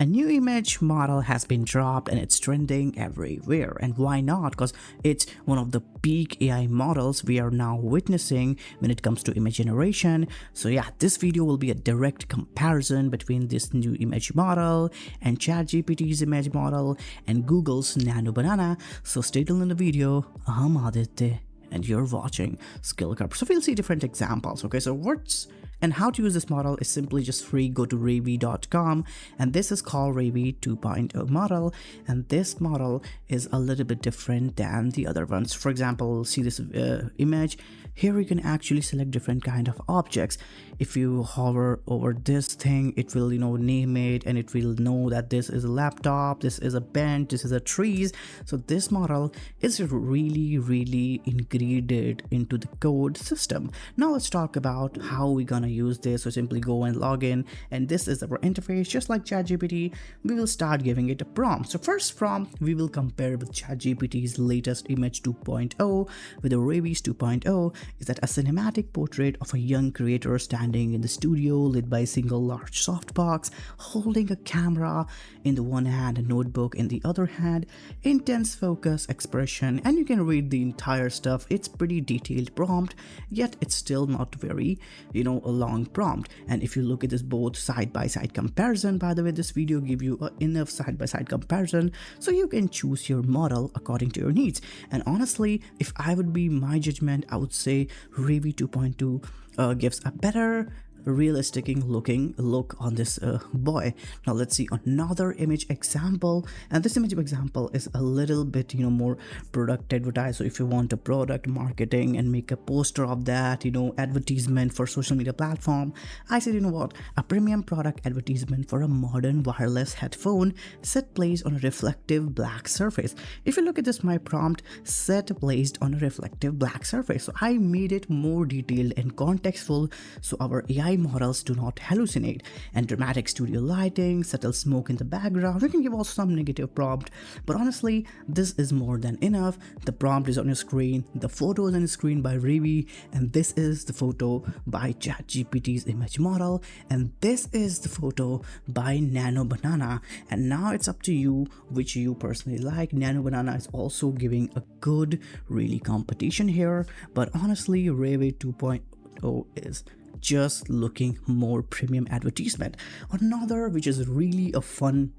A new image model has been dropped and it's trending everywhere. And why not? Because it's one of the peak AI models we are now witnessing when it comes to image generation. So yeah, this video will be a direct comparison between this new image model and ChatGPT's image model and Google's Nano Banana. So stay tuned in the video. I'm Aditya and you're watching SkillCurb. So we'll see different examples. Okay, so what's and how to use this model is simply just free. Go to REVE.com, and this is called REVE 2.0 model, and this model is a little bit different than the other ones. For example, see this image here. You can actually select different kind of objects. If you hover over this thing, it will name it, and it will know that this is a laptop, this is a bench, this is a trees. So this model is really integrated into the code system. Now let's talk about how we're gonna use this. So simply go and log in, and this is our interface. Just like ChatGPT, we will start giving it a prompt. So first prompt, we will compare with ChatGPT's latest image 2.0 with the REVE's 2.0. Is that a cinematic portrait of a young creator standing in the studio lit by a single large softbox, holding a camera in the one hand, a notebook in the other hand, intense focus, expression, and you can read the entire stuff. It's pretty detailed prompt, yet it's still not very a long prompt. And if you look at this both side-by-side comparison, by the way, this video give you enough side-by-side comparison so you can choose your model according to your needs. And honestly, if I would be my judgment, I would say REVE 2.2 gives a better realistic looking look on this boy. Now let's see another image example, and this image example is a little bit more product advertised. So if you want a product marketing and make a poster of that, advertisement for social media platform, I said, what, a premium product advertisement for a modern wireless headphone set placed on a reflective black surface. If you look at this, my prompt, set placed on a reflective black surface. So I made it more detailed and contextual so our AI models do not hallucinate. And dramatic studio lighting, subtle smoke in the background. We can give also some negative prompt, but honestly this is more than enough. The prompt is on your screen, the photo is on your screen by REVE, and this is the photo by ChatGPT's image model, and this is the photo by Nano Banana. And now it's up to you which you personally like. Nano Banana is also giving a good really competition here, but honestly REVE 2.0 is just looking more premium advertisement. Another which is really a fun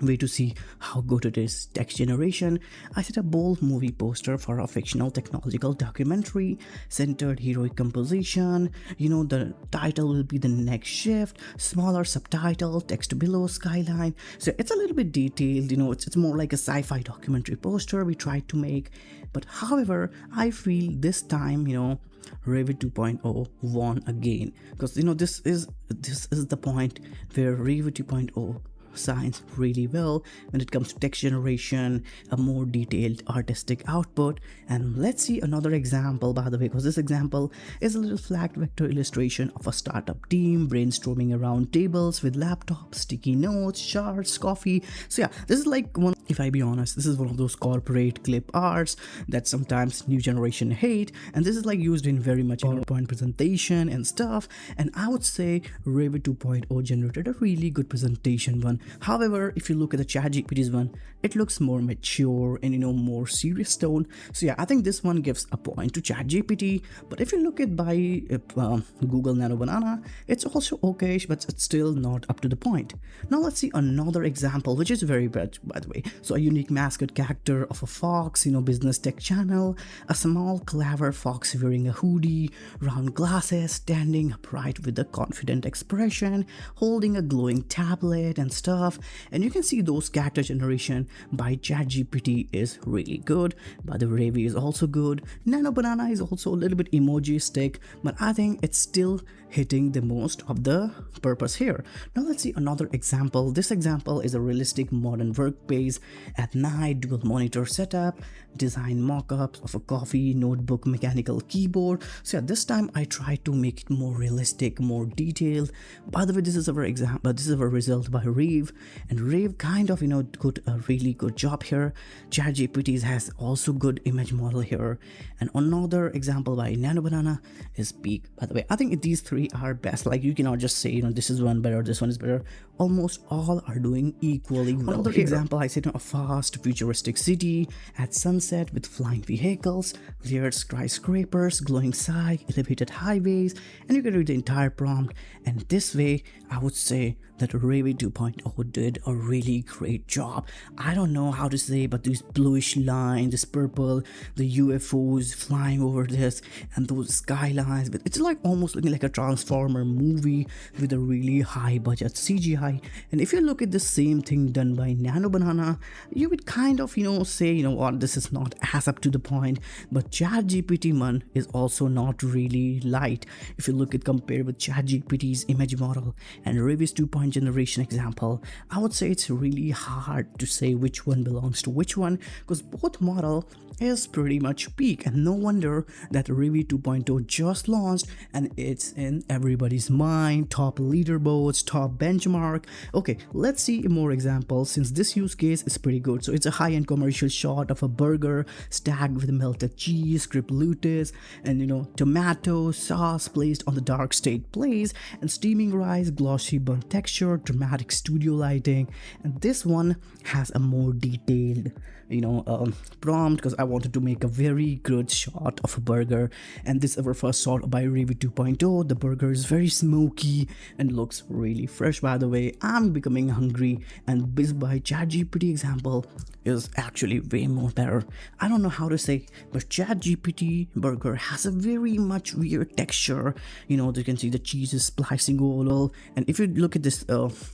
way to see how good it is, text generation. I set a bold movie poster for a fictional technological documentary, centered heroic composition. The title will be The Next Shift, smaller subtitle, text below, skyline. So it's a little bit detailed, it's more like a sci-fi documentary poster we tried to make. But however, I feel this time, REVE 2.0 won again, because this is the point where REVE 2.0 shines really well when it comes to text generation, a more detailed artistic output. And let's see another example, by the way, because this example is a little flat vector illustration of a startup team brainstorming around tables with laptops, sticky notes, charts, coffee. So yeah, this is like one, if I be honest, this is one of those corporate clip arts that sometimes new generation hate, and this is like used in very much PowerPoint presentation and stuff. And I would say REVE 2.0 generated a really good presentation one. However, if you look at the ChatGPT's one, it looks more mature and more serious tone. So yeah, I think this one gives a point to ChatGPT. But if you look at by Google Nano Banana, it's also okay, but it's still not up to the point. Now let's see another example, which is very bad, by the way. So a unique mascot character of a fox, business tech channel, a small clever fox wearing a hoodie, round glasses, standing upright with a confident expression, holding a glowing tablet and stuff. And you can see those character generation by ChatGPT is really good, but the REVE is also good. Nano Banana is also a little bit emoji-istic, but I think it's still hitting the most of the purpose here. Now let's see another example. This example is a realistic modern workplace at night, dual monitor setup, design mock-ups of a coffee, notebook, mechanical keyboard. So yeah, this time I tried to make it more realistic, more detailed. By the way, this is our example, this is our result by REVE, and REVE kind of did a really good job here. ChatGPT has also good image model here, and another example by Nano Banana is Peak. By the way, I think these three are best. Like, you cannot just say this is one better, this one is better. Almost all are doing equally well. Another example, I said a fast futuristic city at sunset with flying vehicles, layered skyscrapers, glowing sky, elevated highways, and you can read the entire prompt. And this way I would say that REVE 2.0 did a really great job. I don't know how to say, but these bluish lines, this purple, the UFOs flying over this, and those skylines, but it's like almost looking like a Transformer movie with a really high budget CGI. And if you look at the same thing done by Nano Banana, you would kind of say, what, this is not as up to the point. But ChatGPT man is also not really light. If you look at compared with ChatGPT's image model and REVE's 2.0 generation example, I would say it's really hard to say which one belongs to which one, because both model is pretty much peak, and no wonder that REVE 2.0 just launched and it's in everybody's mind, top leaderboards, top benchmark. Okay, let's see more examples since this use case is pretty good. So it's a high-end commercial shot of a burger stacked with melted cheese, crisp lettuce, and tomato sauce placed on the dark state place, and steaming rice, glossy bun texture, dramatic studio lighting. And this one has a more detailed prompt, because I wanted to make a very good shot of a burger, and this is our first shot by REVE 2.0. The burger is very smoky and looks really fresh. By the way, I'm becoming hungry, and this by ChatGPT example is actually way more better. I don't know how to say, but ChatGPT burger has a very much weird texture. You can see the cheese is splicing all, and if you look at this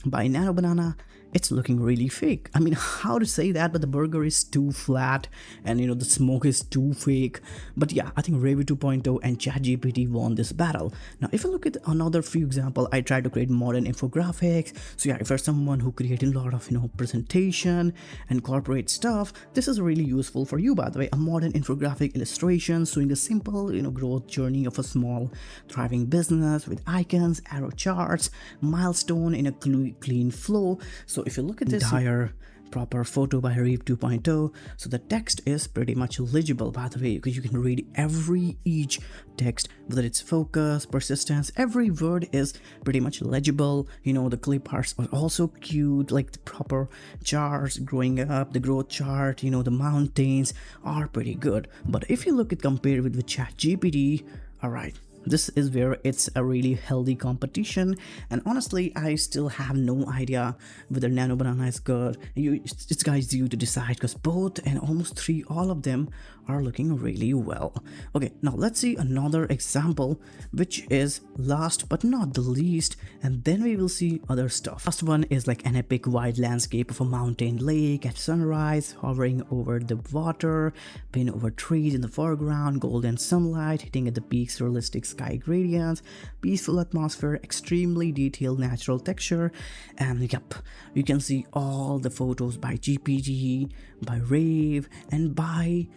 by Nano Banana, it's looking really fake. I mean, how to say that, but the burger is too flat, and the smoke is too fake. But yeah, I think REVE 2.0 and ChatGPT won this battle. Now if you look at another few example, I try to create modern infographics. So yeah, if you're someone who created a lot of presentation and corporate stuff, this is really useful for you. By the way, a modern infographic illustration showing the simple growth journey of a small thriving business with icons, arrow charts, milestone in a clean flow. So if you look at this entire proper photo by REVE 2.0, so the text is pretty much legible, by the way, because you can read each text, whether it's focus, persistence, every word is pretty much legible. The clip parts are also cute, like the proper charts growing up, the growth chart, the mountains are pretty good. But if you look at compared with ChatGPT, all right, this is where it's a really healthy competition, and honestly I still have no idea whether Nano Banana is good. It's guys you to decide, because both and almost all of them are looking really well. Okay, now let's see another example, which is last but not the least, and then we will see other stuff. First one is like an epic wide landscape of a mountain lake at sunrise, hovering over the water, pinned over trees in the foreground, golden sunlight hitting at the peaks, realistic sky gradients, peaceful atmosphere, extremely detailed natural texture. And yep, you can see all the photos by GPT, by REVE, and by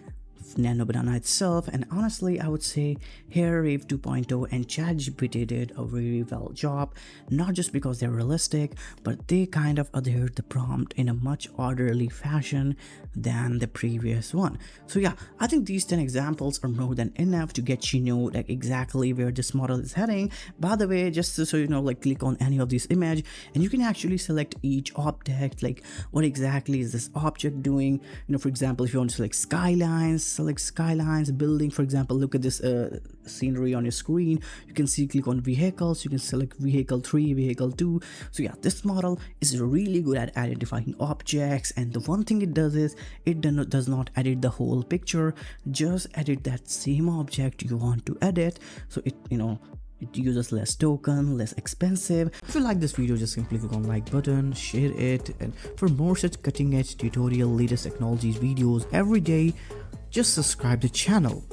Nano Banana itself. And honestly I would say here REVE 2.0 and ChatGPT did a really well job, not just because they're realistic, but they kind of adhered the prompt in a much orderly fashion than the previous one. So yeah, I think these 10 examples are more than enough to get like exactly where this model is heading. By the way, just so like click on any of these image and you can actually select each object, like what exactly is this object doing. For example, if you want to select skylines, select skylines, building, for example. Look at this scenery on your screen. You can see, click on vehicles, you can select vehicle 3, vehicle 2. So yeah, this model is really good at identifying objects, and the one thing it does is it does not edit the whole picture, just edit that same object you want to edit. So it it uses less token, less expensive. If you like this video, just simply click on like button, share it, and for more such cutting edge tutorial, latest technologies videos every day, just subscribe the channel.